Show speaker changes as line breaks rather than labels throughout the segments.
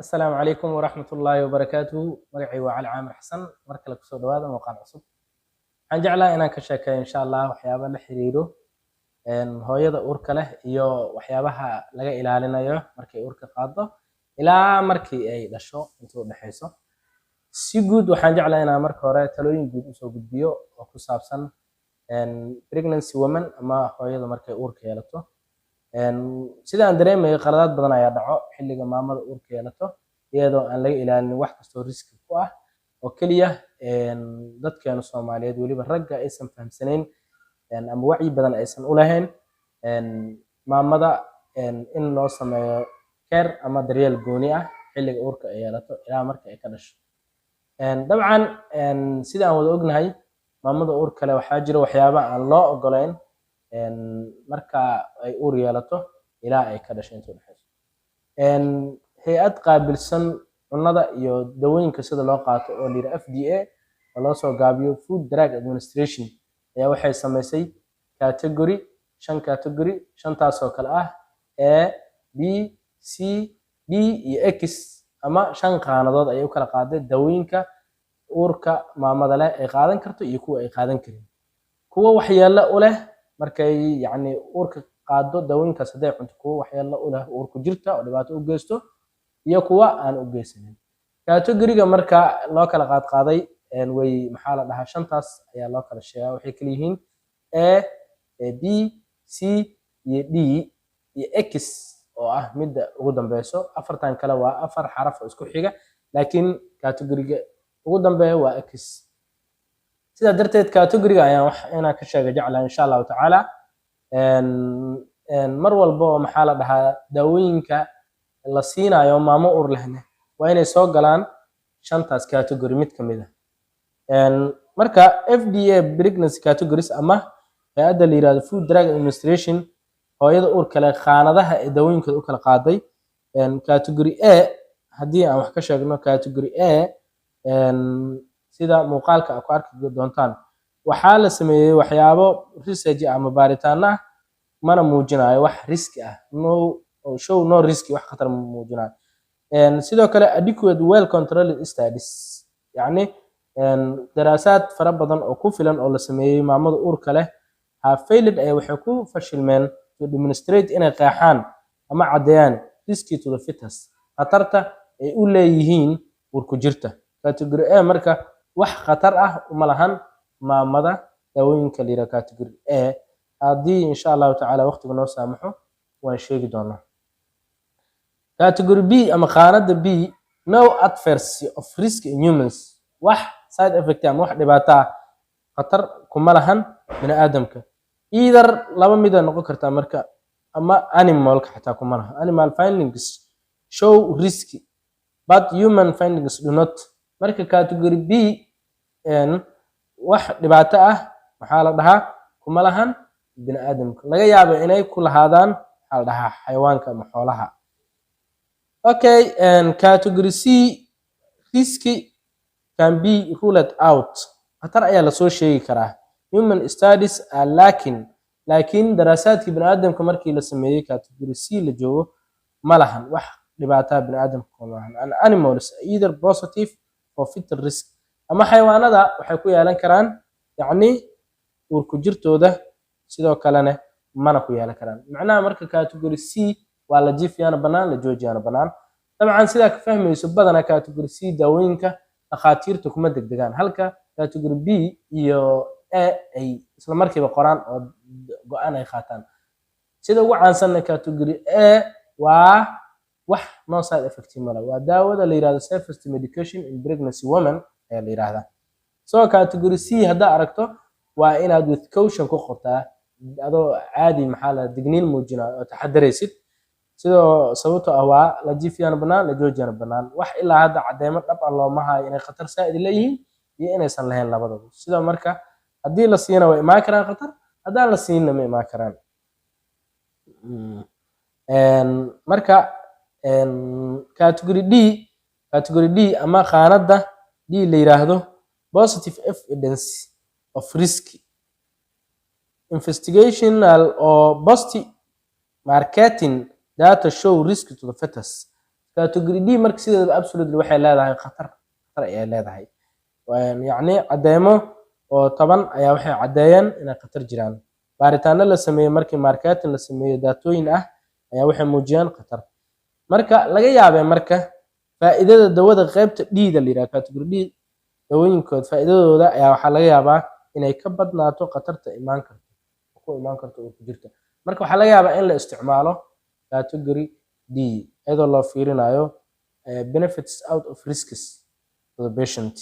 السلام عليكم ورحمة الله وبركاته. magacay waa Cali Caamir Xasan mar kale kusoo dhawaada muuqaal cusub. Waxaan jeclahay inaan ka sheekeeyo insha Allah waxyaabo la xiriiro hooyada uurka leh iyo waxyaabaha laga ilaalinayo markay uurka qaado ilaa markii ay dhasho inta u dhaxayso. Si guud waxaan jeclahay inaan marka hore talooyin guud usoo gudbiyo oo ku saabsan pregnancy woman ama hooyada markay uurka yeelato. sida aan dareemayo qaladaad badan ayaa dhaco xilliga maamada uurka yeelato iyadoo aan laga ilaalin wax kastoo riski ku ah oo kaliya dadkeena Soomaaliyeed waliba ragga aysan fahamsanayn ama wacyi badan aysan u lahayn maamada in loo sameeyo care ama daryeel gooni ah xilliga uurka ay yeelato ilaa marka ay ka dhasho. dabcan sida aan wada ognahay maamada uurka leh waxaa jira waxyaabo aan loo ogolayn marka ay uur yeelato ilaa ay ka dhashay inta u dhaxayso. hay-ad qaabilsan cunnada iyo dawooyinka sida loo qaato oo la yiraahdo FDA oo loo soo gaabiyo Food Drug Administration ayaa waxay samaysay category 5 category shantaas oo kale ah A B C D iyo X ama 5 qaanadood ayay u kala qaaday dawooyinka uurka maamada leh ay qaadan karto iyo kuwa ay qaadan karin. kuwa waxyeello u leh markay uurka qaado dawooyinkaas haday cunto kuwa waxyeello u leh uurku jirta oo dhibaato u geysto iyo kuwa aan u geysanin. category-ga marka loo kala qaaday way maxaa la dhahaa shantaas ayaa loo kala sheegaa waxay kala yihiin A B C iyo D iyo X oo ah midda ugu dambayso. afartan kale waa afar xaraf oo isku xiga laakiin category-ga ugu dambeeya waa X. sida darteed category-ga ayaan wax inaan ka sheego jeclahay insha Allah taala. mar walba oo maxaa la dhahaa daawooyinka la siinayo maamo uur lehna waa inay soo galaan shantaas category mid kamid ah. marka FDA pregnancy categories ama hay'adda la yiraahdo Food Drug Administration hooyada uurka leh qaanadaha ee daawooyinka u kala qaaday category A haddii aan wax ka sheegno category A sida muuqaalka aad ku arki doontaan waxaa la sameeyay waxyaabo research ama baaritaan ah mana muujinayo wax riski ah no riski wax khatar muujinayo. sidoo kale adequate well controlled studies yani daraasaad fara badan oo ku filan oo la sameeyay maamada uurka leh have failed ay waxay ku fashilmeen to demonstrate inay qeexaan ama cadeeyaan riski to the fetus khatarta ay u leeyihiin uurku jirta. category A marka wax khatar ah uma lahan maamada daawooyinka la yiraahdo category A haddii insha Allah taala waqtiga noo saamaxo waan sheegi doonaa. category B ama qaanada B no adverse of risk in humans wax side effect ama wax dhibaato ah khatar kuma lahan bini aadamka either laba mid ay noqon kartaa marka ama animalka xitaa kuma lahan. animal findings show risk but human findings do not. marka category B wax dhibaato ah maxaa la dhahaa kuma lahan bini aadamka laga yaabo inay ku lahaadaan maxaa la dhahaa xayawaanka ama xoolaha. okay category C risky can be ruled out khatar ayaa la soo sheegi karaa. human studies are laakiin daraasaadkii bini aadamka markii la sameeyay category C la joogo ma lahan wax dhibaato bini aadamka kuma lahan. and animals either positive or fetal risk ama xayawaanada waxay ku yeelan karaan uurku jirtooda sidoo kalena mana ku yeelan karaan. macnaha marka category C waa la jiifiyana banaan la joojiyana banaan. dabcan sidaa ka fahmayso badana category C daawooyinka dhakhaatiirta kuma degdegaan halka category B iyo A ay isla markiiba qoraan oo go'aan ay qaataan. sida ugu caansan category A waa wax no side effect mala waa daawada la yiraahdo safest medication in pregnancy women ee la yiraahdo. category C hadda aragto waa inaad with caution ku qortaa adoo caadi maxaa la digniin muujinaa oo taxadaraysid sidoo sababtoo ah waa la jiifiyana banaan la joojiyana banaan wax ilaa hadda cadeemo dhab ah looma hayo inay khatar saa'id leeyihiin iyo inaysan lahayn labadaba. sida marka haddii la siina way imaan karaan khatar haddaan la siinna ma imaan karaan. marka category D ama qaanada D la yiraahdo positive evidence of risk investigational or positive marketing data show risk to the fetus. category D marka sideedaba absolutely waxay leedahay khatar ay leedahay yacni cadeemo oo 10 ayaa waxay cadeeyeen inay khatar jiraan baaritaano la sameeyay markii marketing la sameeyay daatooyin ah ayaa waxay muujiyaan khatar marka laga yaabay marka faa'iidada dawada qaybta D da la yiraahdo category D dawooyinkood faa'iidadooda ayaa waxa laga yaabaa inay ka badnaato khatarta imaan karto oo ku jirta marka waxa laga yaabaa in la isticmaalo category D iyadoo loo fiirinayo benefits out of risks for the patient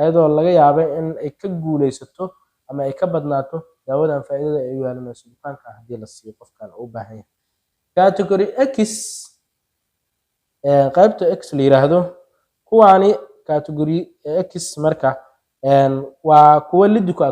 iyadoo laga yaabay in ay ka guuleysato ama ay ka badnaato dawadan faa'iidada ay u yeelanayso bukaanka haddii la siiyo qofkan u baahan yahay category X qaybta X la yiraahdo kuwaani category X marka waa kuwa lidku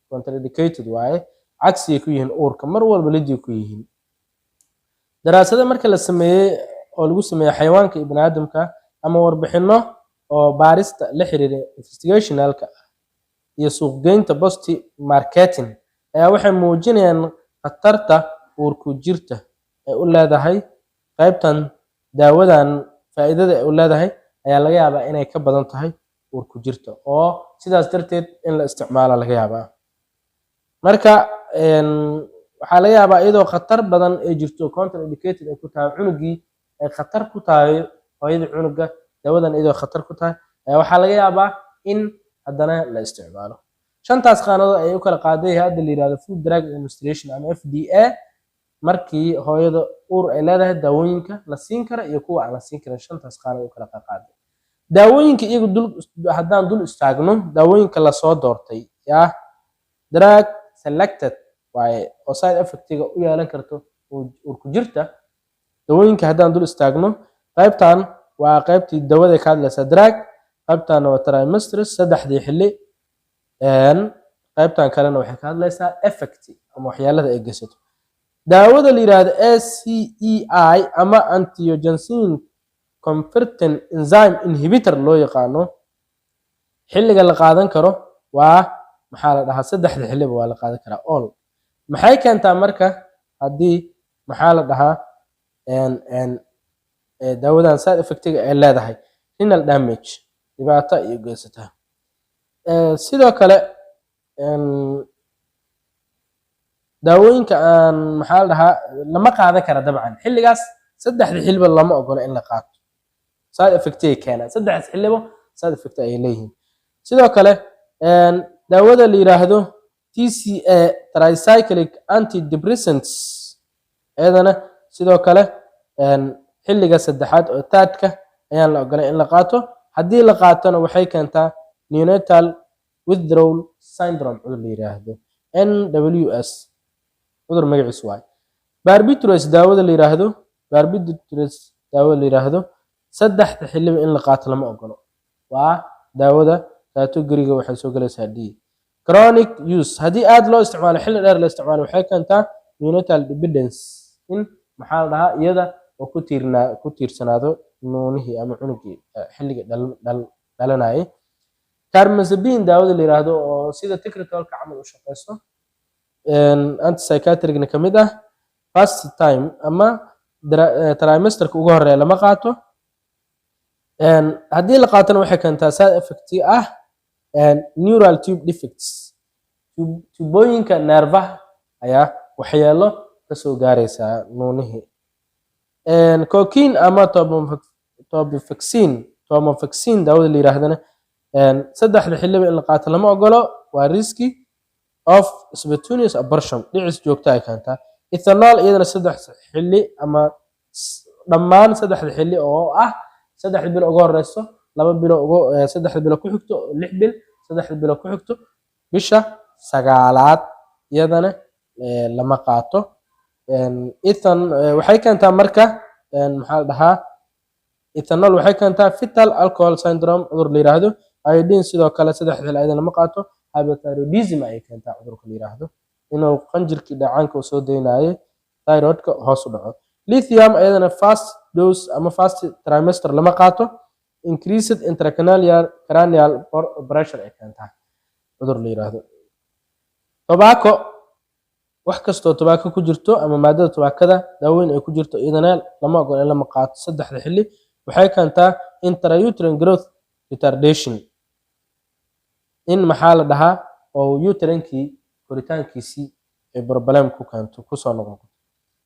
contraindicated waaye cagsi ay ku yihiin uurka mar walba lidku ku yihiin daraasada marka la sameeyay oo lagu sameeyay xayawaanka iyo bani'aadamka ama warbixino oo baarista la xiriiray investigationalka iyo suuqgeynta post marketing ayaa waxay muujinayaan khatarta uurku jirta ee u leedahay qaybtan daawadan faa'iidada ay u leedahay ayaa laga yaabaa inay ka badan tahay uurku jirta oo sidaas darteed in la isticmaalo laga yaabaa marka waxaa laga yaabaa iyadoo khatar badan ay jirto contraindicated ay ku tahay cunugii ay khatar ku tahay hooyada cunuga dawadan iyadoo khatar ku tahay waxaa laga yaabaa in haddana la isticmaalo shantaas qaanadood ay u kala qaaday hadda la yiraahdo Food Drug Administration ama FDA markii hooyada uur ay leedahay daawooyinka la siin kara iyo kuwa aan la siin karin shantaas qaanadood u kala qaaday daawooyinka iyagu haddaan dul istaagno daawooyinka la soo doortay drug selected waaye oo side effectiga u yeelan karto uurku jirta daawooyinka haddaan dul istaagno qaybtan waa qaybtii dawada ka hadlaysa drug qaybtan waa trimesters saddexdii xilli qaybtan kalena waxay ka hadlaysaa effect ama waxyaalada ay geysato daawada la yiraahdo ACEI ama angiotensin converting enzyme inhibitor loo yaqaano xilliga la qaadan karo waa maxaa la dhahaa saddexda xilliba waa la qaadan karaa all maxay keentaa marka haddii maxaa la dhahaa daawadan side effectiga ay leedahay renal damage dhibaato iyo geysataa sidoo kale daawooyinka aan maxaa la dhahaa lama qaadan kara dabcan xilligaas saddexda xilliba lama ogola in la qaato side effect ay keenaan saddexda xilliba side effect ay leeyihiin sidoo kale daawada la yiraahdo TCA tricyclic antidepressants ayadana sidoo kale xilliga saddexaad oo taadka ayaan la ogolay in la qaato haddii la qaatona waxay keentaa neonatal withdrawal syndrome cudur la yiraahdo NWS cudur magaciisu waay barbiturates daawada la yiraahdo saddexda xilliba in la qaato lama ogolo waa daawada category-ga waxay soo galaysaa D chronic use haddii aad loo isticmaalo xilli dheer la isticmaalo waxay keentaa neonatal dependence in maxaa la dhahaa iyada oo ku tiirsanaado nuunihii ama cunugii xilliga dhalanayay carbamazepine daawada la yiraahdo oo sida tikritolka camal u shaqeyso antipsychotic-na ka mid ah first time ama trimesterka ugu horeeya lama qaato haddii la qaatona waxay keentaa side effect neural tube defects tubooyinka neerfaha ayaa waxyeelo kasoo gaaraysaa nuunihii cocaine ama tomovaxine daawada la yiraahdana saddexda xilliba in la qaato lama ogolo waa risky of spontaneous abortion dhicis joogta ay keentaa ethanol iyadana saddex xilli ama dhammaan saddexda xilli oo ah saddexda bil ugu horeyso saddexda bilo ku xigto 6 bil saddexda bilo ku xigto bisha sagaalaad iyadana lama qaato waxay keentaa marka maxaa la dhahaa ethanol waxay keentaa fetal alcohol syndrome cudur la yiraahdo iodine sidoo kale saddexda xilli ayadana lama qaato hypothyroidism ay keentaa cudurka la yiraahdo inuu qanjirkii dhacaanka soo deynayo thyroidka hoos u dhaco lithium ayadana fast dose ama fast trimester lama qaato increased intracranial pressure ay keentaa cudur la yiraahdo tobacco wax kastoo tubaako ku jirto ama maadada tubaakada daaweyn ay ku jirto iyadana lama ogola in lama qaato saddexda xilli waxay keentaa intrauterine growth retardation in maxaa la dhahaa oo uterinkii koritaankiisii ay problem ku keento kusoo noqon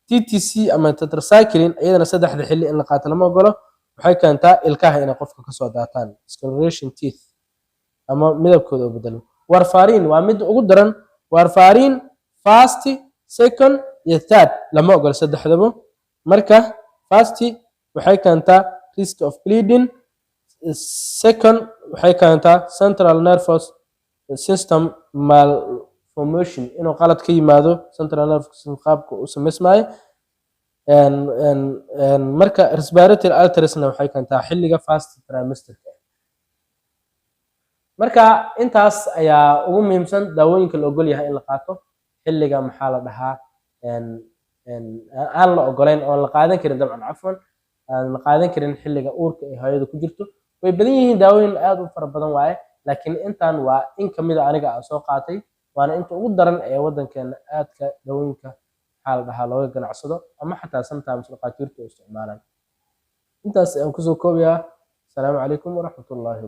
TTC ama tetracycline iyadana saddexda xilli in la qaato lama ogolo waxay keentaa ilkaha inay qofka kasoo daataan discoloration teeth ama midabkooda oo bedelo warfarin waa mid ugu daran warfarin first second iyo third lama ogolo saddexdaba marka first waxay keentaa risk of bleeding second waxay keentaa central nervous system malformation inuu qalad ka yimaado central nervous system qaabka uu samaysmaayo marka respiratory altersna waxay keentaa xilliga first trimester marka intaas ayaa ugu muhiimsan daawooyinka la ogol yahay in la qaato xilliga maxaa la dhahaa aan la ogolayn oo la qaadan karin dabcan cafwan aan la qaadan karin xilliga uurka ee hooyada ku jirto way badan yihiin daawooyin aad u fara badan waaye laakiin intaan waa in kamid a aniga aan soo qaatay waana inta ugu daran ee wadankeena aadka daawooyinka maxaa la dhahaa looga ganacsado ama xataa sometimes dhaqaatiirtu ay isticmaalaan intaas aan kusoo koobayaa asalaamu calaykum waraxmatullaahi wabarakatuh